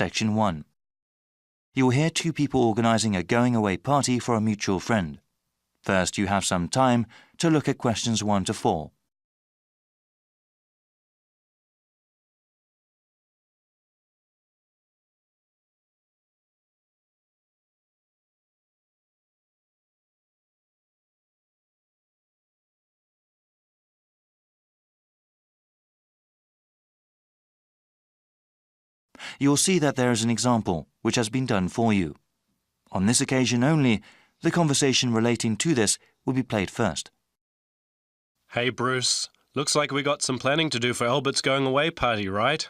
Section 1. You will hear two people organising a going-away party for a mutual friend. First, you have some time to look at questions 1 to 4. You'll see that there is an example which has been done for you. On this occasion only, the conversation relating to this will be played first. Hey Bruce, looks like we got some planning to do for Albert's going away party, right?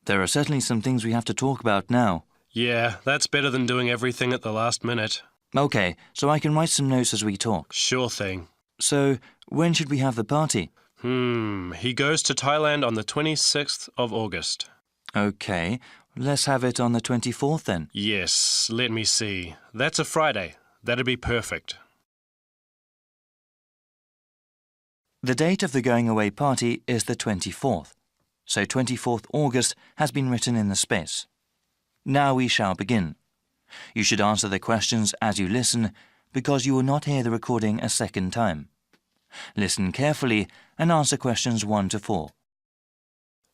There are certainly some things we have to talk about now. Yeah, that's better than doing everything at the last minute. Okay, so I can write some notes as we talk. Sure thing. So, when should we have the party? He goes to Thailand on the 26th of August. Okay, let's have it on the 24th then. Yes, let me see. That's a Friday. That'd be perfect. The date of the going-away party is the 24th, so 24th August has been written in the space. Now we shall begin. You should answer the questions as you listen, because you will not hear the recording a second time. Listen carefully and answer questions 1 to 4.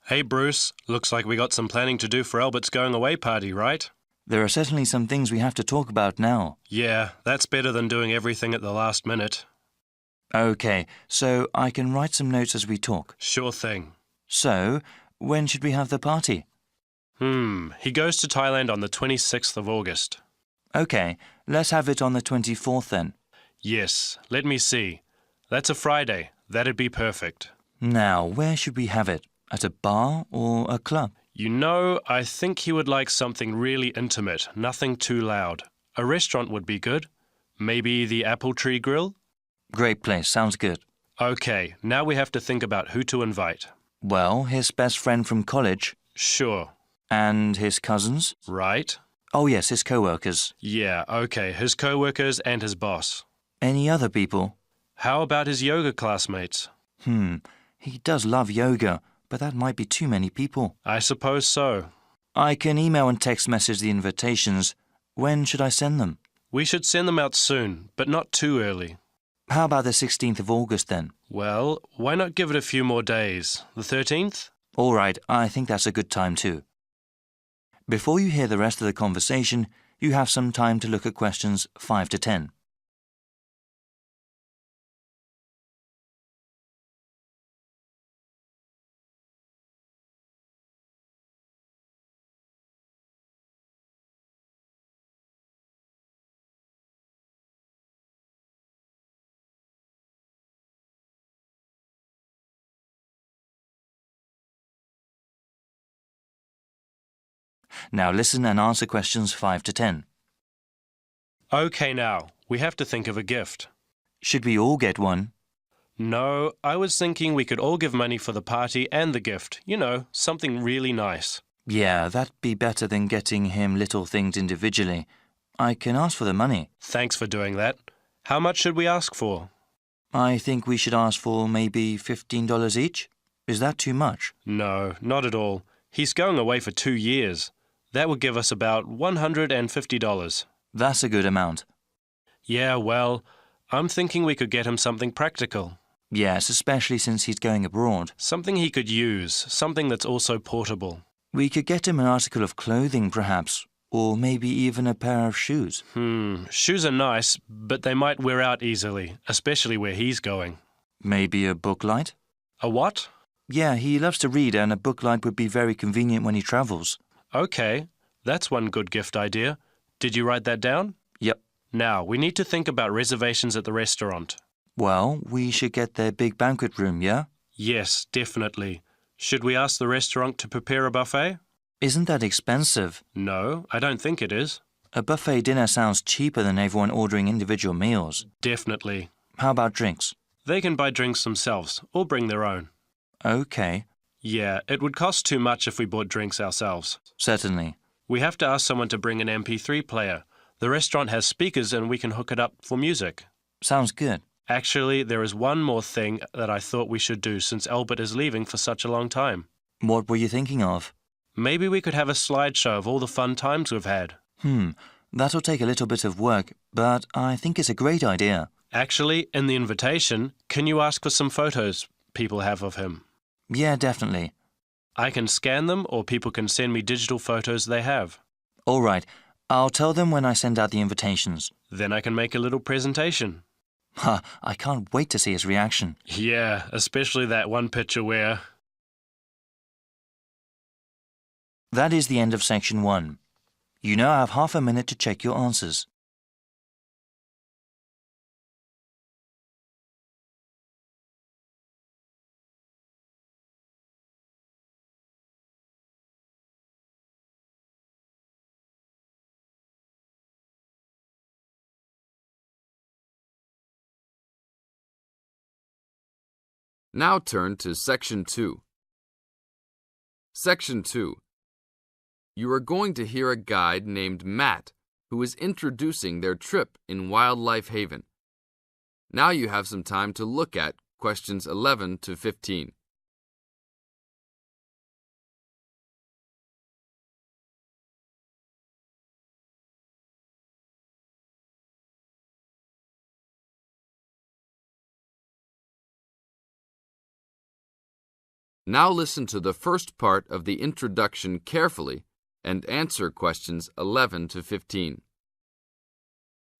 Hey Bruce, looks like we got some planning to do for Albert's going away party, right? There are certainly some things we have to talk about now. Yeah, that's better than doing everything at the last minute. Okay, so I can write some notes as we talk. Sure thing. So, when should we have the party? He goes to Thailand on the 26th of August. Okay, let's have it on the 24th then. Yes, let me see. That's a Friday. That'd be perfect. Now, where should we have it? At a bar or a club? You know, I think he would like something really intimate, nothing too loud. A restaurant would be good. Maybe the Apple Tree Grill? Great place, sounds good. Okay, now we have to think about who to invite. Well, his best friend from college. Sure. And his cousins? Right. Oh yes, his co-workers. Yeah, okay, his co-workers and his boss. Any other people? How about his yoga classmates? He does love yoga, but that might be too many people. I suppose so. I can email and text message the invitations. When should I send them? We should send them out soon, but not too early. How about the 16th of August then? Well, why not give it a few more days? The 13th? All right, I think that's a good time too. Before you hear the rest of the conversation, you have some time to look at questions 5 to 10. Now listen and answer questions 5 to 10. Okay now, we have to think of a gift. Should we all get one? No, I was thinking we could all give money for the party and the gift. You know, something really nice. Yeah, that'd be better than getting him little things individually. I can ask for the money. Thanks for doing that. How much should we ask for? I think we should ask for maybe $15 each. Is that too much? No, not at all. He's going away for 2 years. That would give us about $150. That's a good amount. Yeah, well, I'm thinking we could get him something practical. Yes, especially since he's going abroad. Something he could use, something that's also portable. We could get him an article of clothing, perhaps, or maybe even a pair of shoes. Shoes are nice, but they might wear out easily, especially where he's going. Maybe a book light? A what? Yeah, he loves to read, and a book light would be very convenient when he travels. Okay, that's one good gift idea. Did you write that down? Yep. Now, we need to think about reservations at the restaurant. Well, we should get their big banquet room, yeah? Yes, definitely. Should we ask the restaurant to prepare a buffet? Isn't that expensive? No, I don't think it is. A buffet dinner sounds cheaper than everyone ordering individual meals. Definitely. How about drinks? They can buy drinks themselves, or bring their own. Okay. Yeah, it would cost too much if we bought drinks ourselves. Certainly. We have to ask someone to bring an MP3 player. The restaurant has speakers and we can hook it up for music. Sounds good. Actually, there is one more thing that I thought we should do since Albert is leaving for such a long time. What were you thinking of? Maybe we could have a slideshow of all the fun times we've had. That'll take a little bit of work, but I think it's a great idea. Actually, in the invitation, can you ask for some photos people have of him? Yeah, definitely. I can scan them, or people can send me digital photos they have. All right, I'll tell them when I send out the invitations. Then I can make a little presentation. I can't wait to see his reaction. Yeah, especially that one picture where... That is the end of section 1. You now have half a minute to check your answers. Now turn to Section 2. Section 2. You are going to hear a guide named Matt who is introducing their trip in Wildlife Haven. Now you have some time to look at questions 11 to 15. Now listen to the first part of the introduction carefully and answer questions 11 to 15.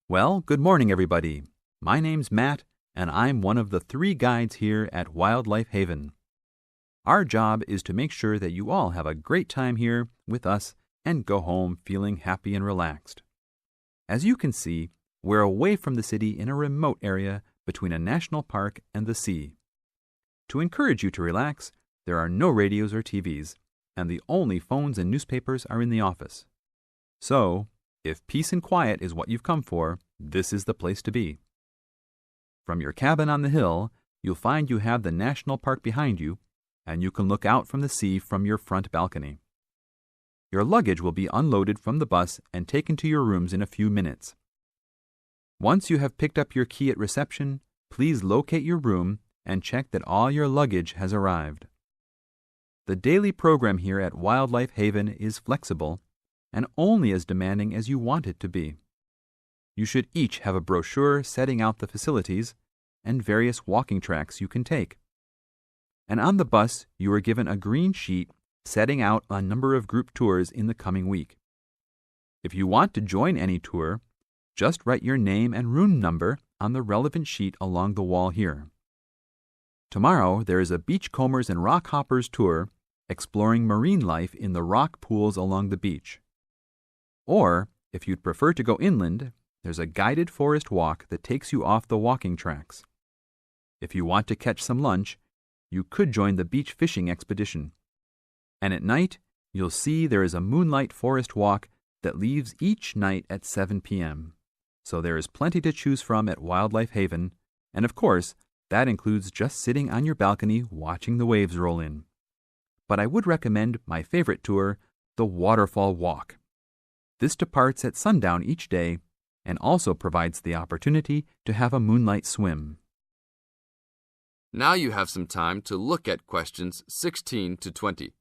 Well, good morning, everybody. My name's Matt, and I'm one of the 3 guides here at Wildlife Haven. Our job is to make sure that you all have a great time here with us and go home feeling happy and relaxed. As you can see, we're away from the city in a remote area between a national park and the sea. To encourage you to relax, there are no radios or TVs, and the only phones and newspapers are in the office. So, if peace and quiet is what you've come for, this is the place to be. From your cabin on the hill, you'll find you have the national park behind you, and you can look out from the sea from your front balcony. Your luggage will be unloaded from the bus and taken to your rooms in a few minutes. Once you have picked up your key at reception, please locate your room and check that all your luggage has arrived. The daily program here at Wildlife Haven is flexible and only as demanding as you want it to be. You should each have a brochure setting out the facilities and various walking tracks you can take. And on the bus, you are given a green sheet setting out a number of group tours in the coming week. If you want to join any tour, just write your name and room number on the relevant sheet along the wall here. Tomorrow, there is a Beachcombers and Rock Hoppers tour exploring marine life in the rock pools along the beach. Or, if you'd prefer to go inland, there's a guided forest walk that takes you off the walking tracks. If you want to catch some lunch, you could join the beach fishing expedition. And at night, you'll see there is a moonlight forest walk that leaves each night at 7 p.m. So there is plenty to choose from at Wildlife Haven, and of course, that includes just sitting on your balcony watching the waves roll in. But I would recommend my favorite tour, the Waterfall Walk. This departs at sundown each day and also provides the opportunity to have a moonlight swim. Now you have some time to look at questions 16 to 20.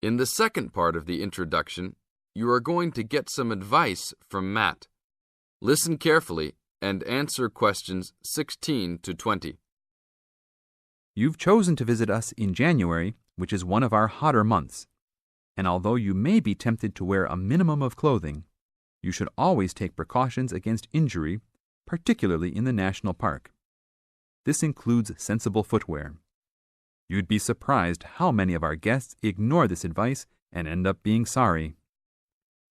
In the second part of the introduction, you are going to get some advice from Matt. Listen carefully and answer questions 16 to 20. You've chosen to visit us in January, which is one of our hotter months. And although you may be tempted to wear a minimum of clothing, you should always take precautions against injury, particularly in the national park. This includes sensible footwear. You'd be surprised how many of our guests ignore this advice and end up being sorry.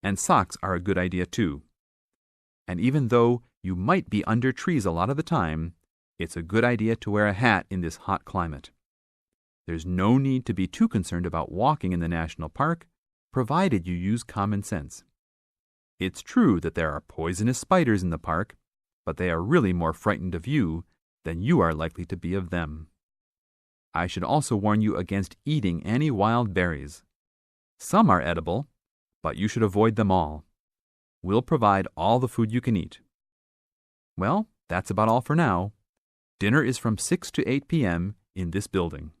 And socks are a good idea too. And even though you might be under trees a lot of the time, it's a good idea to wear a hat in this hot climate. There's no need to be too concerned about walking in the national park, provided you use common sense. It's true that there are poisonous spiders in the park, but they are really more frightened of you than you are likely to be of them. I should also warn you against eating any wild berries. Some are edible, but you should avoid them all. We'll provide all the food you can eat. Well, that's about all for now. Dinner is from 6 to 8 p.m. in this building.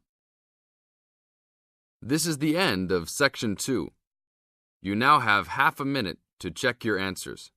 This is the end of Section 2. You now have half a minute to check your answers.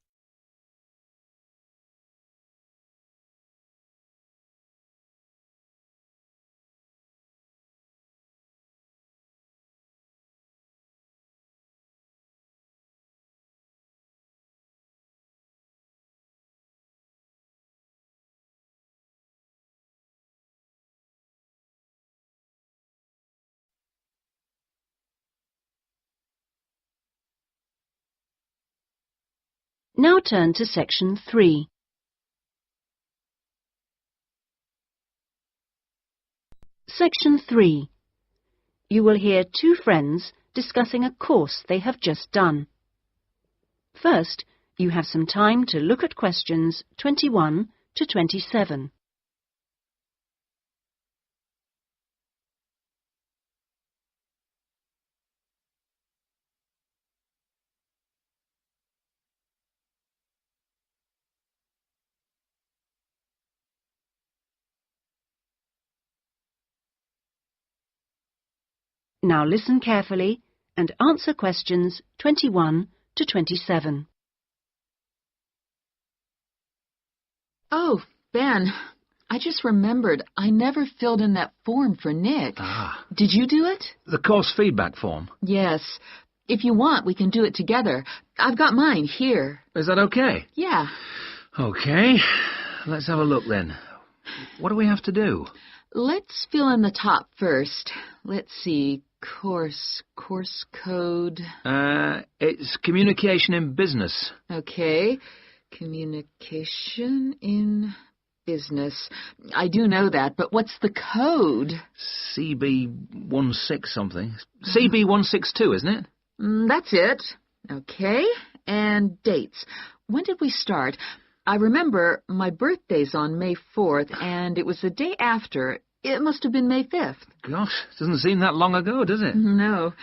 Now turn to Section 3. Section 3. You will hear two friends discussing a course they have just done. First, you have some time to look at questions 21 to 27. Now listen carefully and answer questions 21 to 27. Oh, Ben, I just remembered I never filled in that form for Nick. Ah, Did you do it? the course feedback form. Yes. If you want, we can do it together. I've got mine here. Is that okay? Yeah. Okay, let's have a look then. What do we have to do? Let's fill in the top first. Let's see. Course code. It's communication in business. Okay. Communication in business. I do know that, but what's the code? CB16 something. CB162, isn't it? That's it. Okay. And dates. When did we start? I remember my birthday's on May 4th, and it was the day after. It must have been May 5th. Gosh, doesn't seem that long ago, does it? No.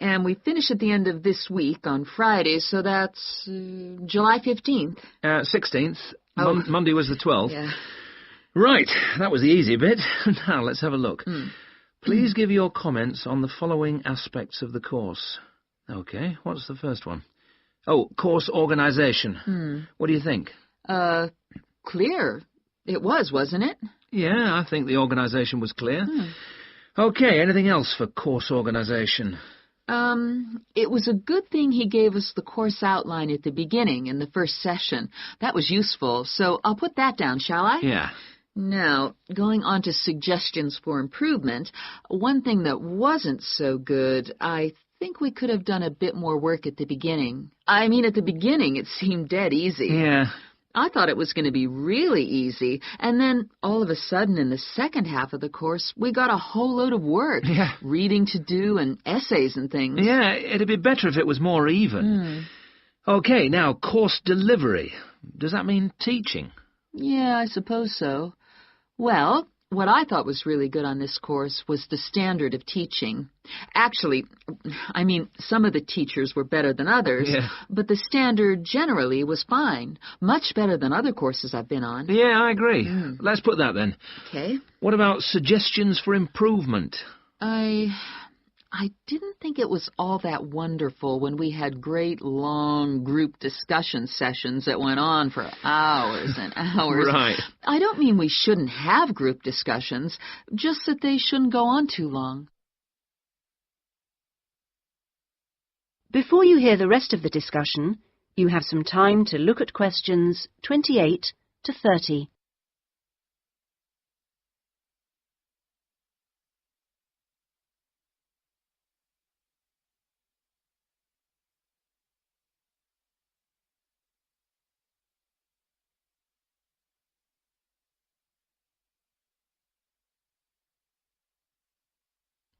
And we finish at the end of this week on Friday, so that's July 15th. 16th. Oh. Monday was the 12th. Yeah. Right, that was the easy bit. Now, let's have a look. Please give your comments on the following aspects of the course. Okay, what's the first one? Oh, course organisation. What do you think? Clear. It was, wasn't it? Yeah, I think the organisation was clear. Okay, anything else for course organisation? It was a good thing he gave us the course outline at the beginning in the first session. That was useful, so I'll put that down, shall I? Yeah. Now, going on to suggestions for improvement, one thing that wasn't so good, I think we could have done a bit more work at the beginning. I mean, at the beginning it seemed dead easy. Yeah. I thought it was going to be really easy, and then all of a sudden in the second half of the course, we got a whole load of work. Yeah. Reading to do and essays and things. Yeah, it'd be better if it was more even. Okay, now, course delivery. Does that mean teaching? Yeah, I suppose so. Well, what I thought was really good on this course was the standard of teaching. Actually, I mean, some of the teachers were better than others, Yeah. but the standard generally was fine. Much better than other courses I've been on. Yeah, I agree. Let's put that then. Okay. What about suggestions for improvement? I didn't think it was all that wonderful when we had great, long group discussion sessions that went on for hours and hours. Right. I don't mean we shouldn't have group discussions, just that they shouldn't go on too long. Before you hear the rest of the discussion, you have some time to look at questions 28 to 30.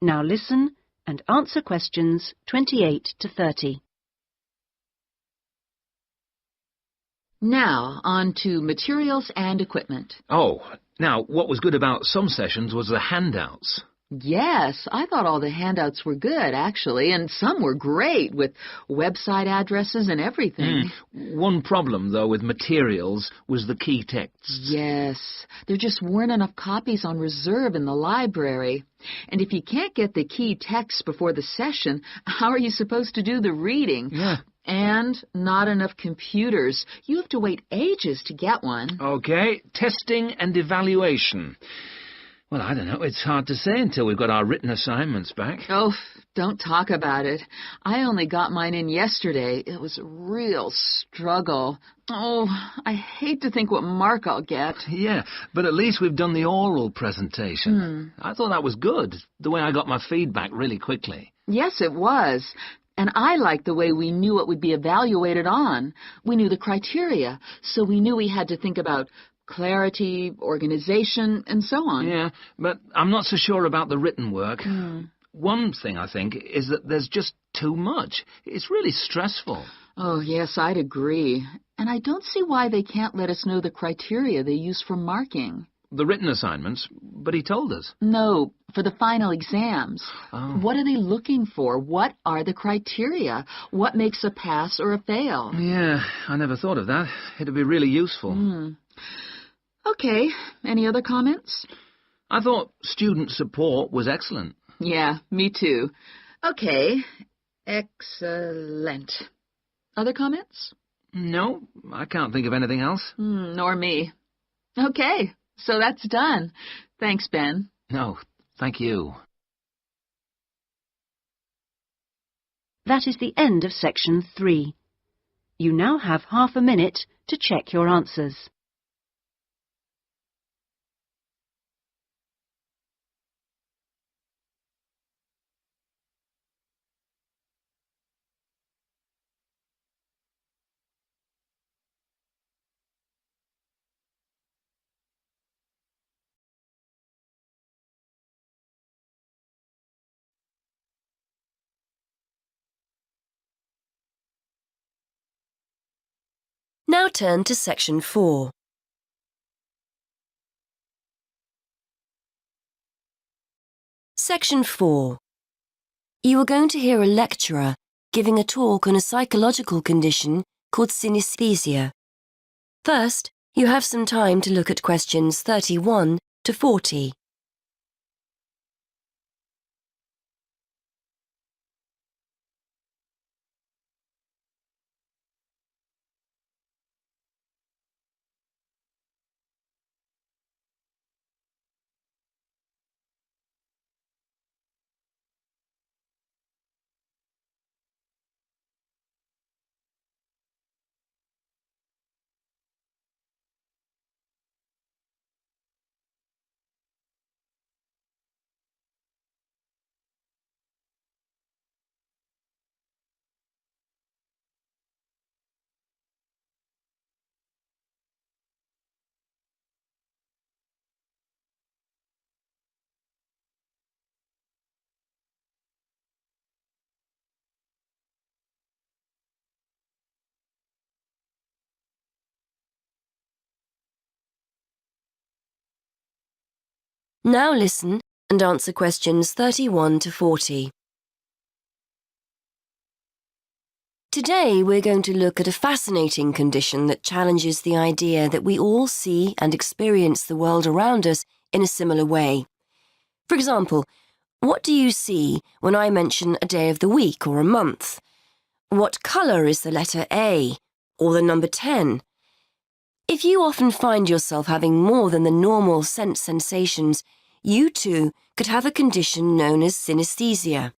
Now listen and answer questions 28 to 30. Now, on to materials and equipment. Oh, now, what was good about some sessions was the handouts. Yes, I thought all the handouts were good, actually, and some were great, with website addresses and everything. One problem, though, with materials was the key texts. Yes, there just weren't enough copies on reserve in the library. And if you can't get the key text before the session, how are you supposed to do the reading? Yeah. And not enough computers. You have to wait ages to get one. Okay, testing and evaluation. Well, I don't know. It's hard to say until we've got our written assignments back. Oh, don't talk about it. I only got mine in yesterday. It was a real struggle. Oh, I hate to think what mark I'll get. Yeah, but at least we've done the oral presentation. I thought that was good, the way I got my feedback really quickly. Yes, it was. And I liked the way we knew what would be evaluated on. We knew the criteria, so we knew we had to think about clarity, organization, and so on. Yeah, but I'm not so sure about the written work. One thing, I think, is that there's just too much. It's really stressful. Oh, yes, I'd agree. And I don't see why they can't let us know the criteria they use for marking. The written assignments, but he told us. No, for the final exams. Oh. What are they looking for? What are the criteria? What makes a pass or a fail? Yeah, I never thought of that. It'd be really useful. Okay, any other comments? I thought student support was excellent. Yeah, me too. Okay, excellent. Other comments? No, I can't think of anything else. Nor me. Okay, so that's done. Thanks, Ben. No, thank you. That is the end of section 3. You now have half a minute to check your answers. Now turn to section 4. Section 4. You are going to hear a lecturer giving a talk on a psychological condition called synesthesia. First, you have some time to look at questions 31 to 40. Now listen and answer questions 31 to 40. Today we're going to look at a fascinating condition that challenges the idea that we all see and experience the world around us in a similar way. For example, what do you see when I mention a day of the week or a month? What colour is the letter A or the number 10? If you often find yourself having more than the normal sense sensations, you too could have a condition known as synesthesia.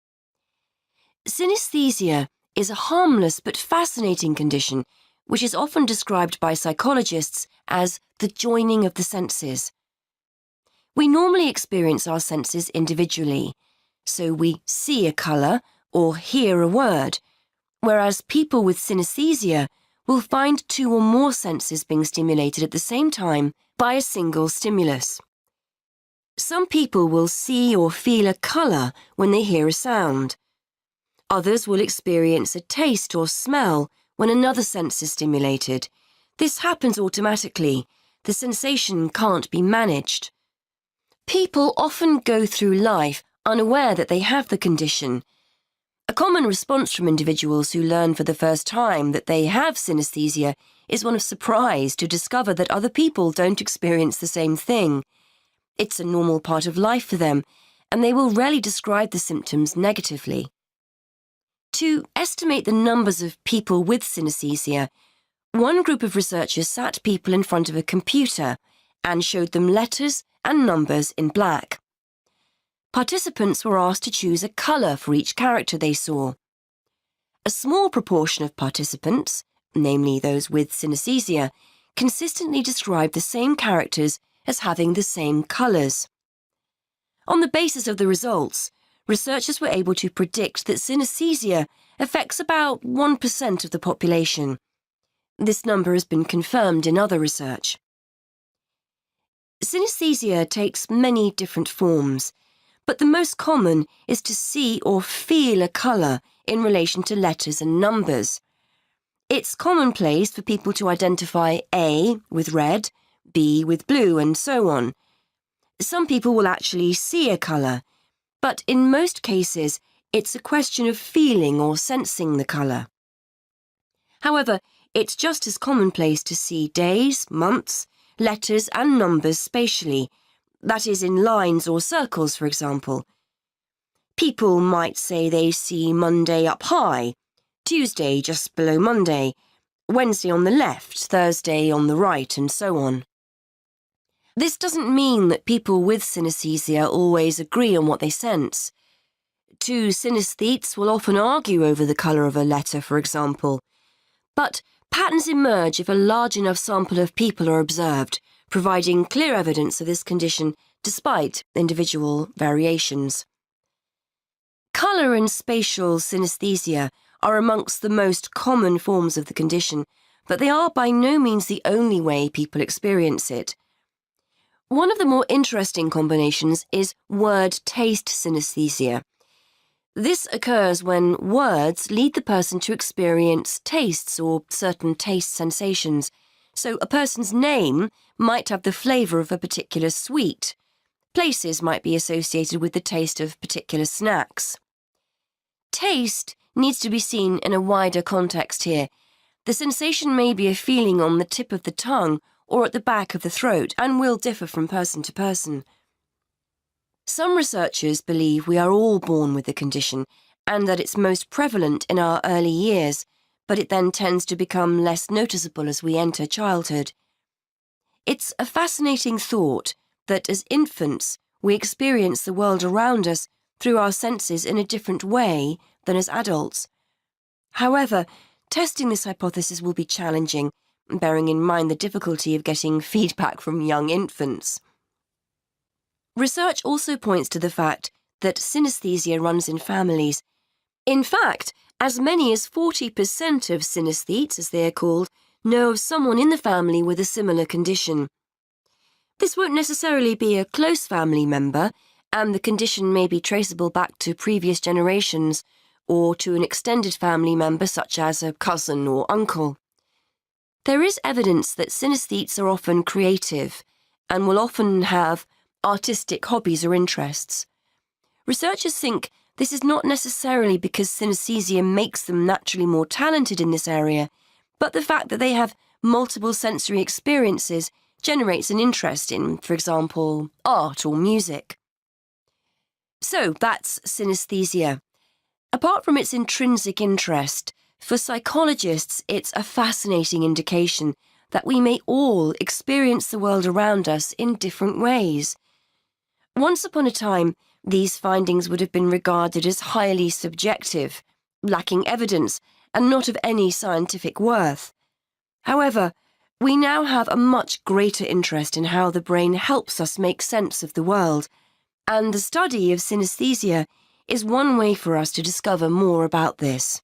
Synesthesia is a harmless but fascinating condition which is often described by psychologists as the joining of the senses. We normally experience our senses individually, so we see a colour or hear a word, whereas people with synesthesia will find 2 or more senses being stimulated at the same time by a single stimulus. Some people will see or feel a colour when they hear a sound. Others will experience a taste or smell when another sense is stimulated. This happens automatically. The sensation can't be managed. People often go through life unaware that they have the condition. A common response from individuals who learn for the first time that they have synesthesia is one of surprise to discover that other people don't experience the same thing. It's a normal part of life for them, and they will rarely describe the symptoms negatively. To estimate the numbers of people with synesthesia, one group of researchers sat people in front of a computer and showed them letters and numbers in black. Participants were asked to choose a colour for each character they saw. A small proportion of participants, namely those with synesthesia, consistently described the same characters as having the same colours. On the basis of the results, researchers were able to predict that synesthesia affects about 1% of the population. This number has been confirmed in other research. Synesthesia takes many different forms, but the most common is to see or feel a colour in relation to letters and numbers. It's commonplace for people to identify A with red, B with blue, and so on. Some people will actually see a colour, but in most cases it's a question of feeling or sensing the colour. However, it's just as commonplace to see days, months, letters and numbers spatially, that is, in lines or circles, for example. People might say they see Monday up high, Tuesday just below Monday, Wednesday on the left, Thursday on the right, and so on. This doesn't mean that people with synesthesia always agree on what they sense. Two synesthetes will often argue over the colour of a letter, for example. But patterns emerge if a large enough sample of people are observed, providing clear evidence of this condition despite individual variations. Colour and spatial synesthesia are amongst the most common forms of the condition, but they are by no means the only way people experience it. One of the more interesting combinations is word-taste synesthesia. This occurs when words lead the person to experience tastes or certain taste sensations. So a person's name might have the flavour of a particular sweet. Places might be associated with the taste of particular snacks. Taste needs to be seen in a wider context here. The sensation may be a feeling on the tip of the tongue or at the back of the throat and will differ from person to person. Some researchers believe we are all born with the condition and that it's most prevalent in our early years, but it then tends to become less noticeable as we enter childhood. It's a fascinating thought that as infants we experience the world around us through our senses in a different way than as adults. However, testing this hypothesis will be challenging, bearing in mind the difficulty of getting feedback from young infants. Research also points to the fact that synesthesia runs in families. In fact, as many as 40% of synesthetes, as they are called, know of someone in the family with a similar condition. This won't necessarily be a close family member, and the condition may be traceable back to previous generations or to an extended family member such as a cousin or uncle. There is evidence that synesthetes are often creative and will often have artistic hobbies or interests. Researchers think this is not necessarily because synesthesia makes them naturally more talented in this area, but the fact that they have multiple sensory experiences generates an interest in, for example, art or music. So that's synesthesia. Apart from its intrinsic interest, for psychologists it's a fascinating indication that we may all experience the world around us in different ways. Once upon a time, these findings would have been regarded as highly subjective, lacking evidence, and not of any scientific worth. However, we now have a much greater interest in how the brain helps us make sense of the world, and the study of synesthesia is one way for us to discover more about this.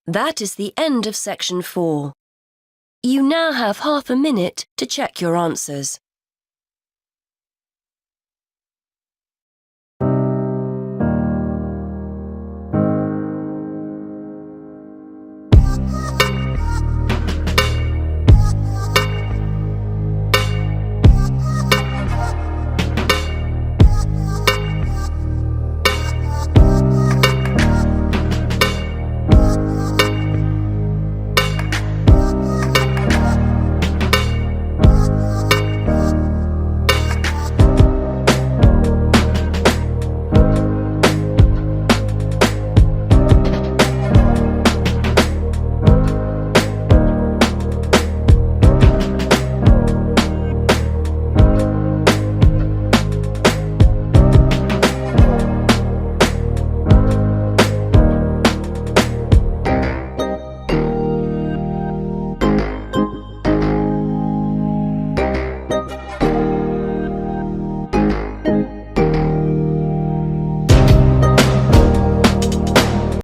That is the end of section 4. You now have half a minute to check your answers.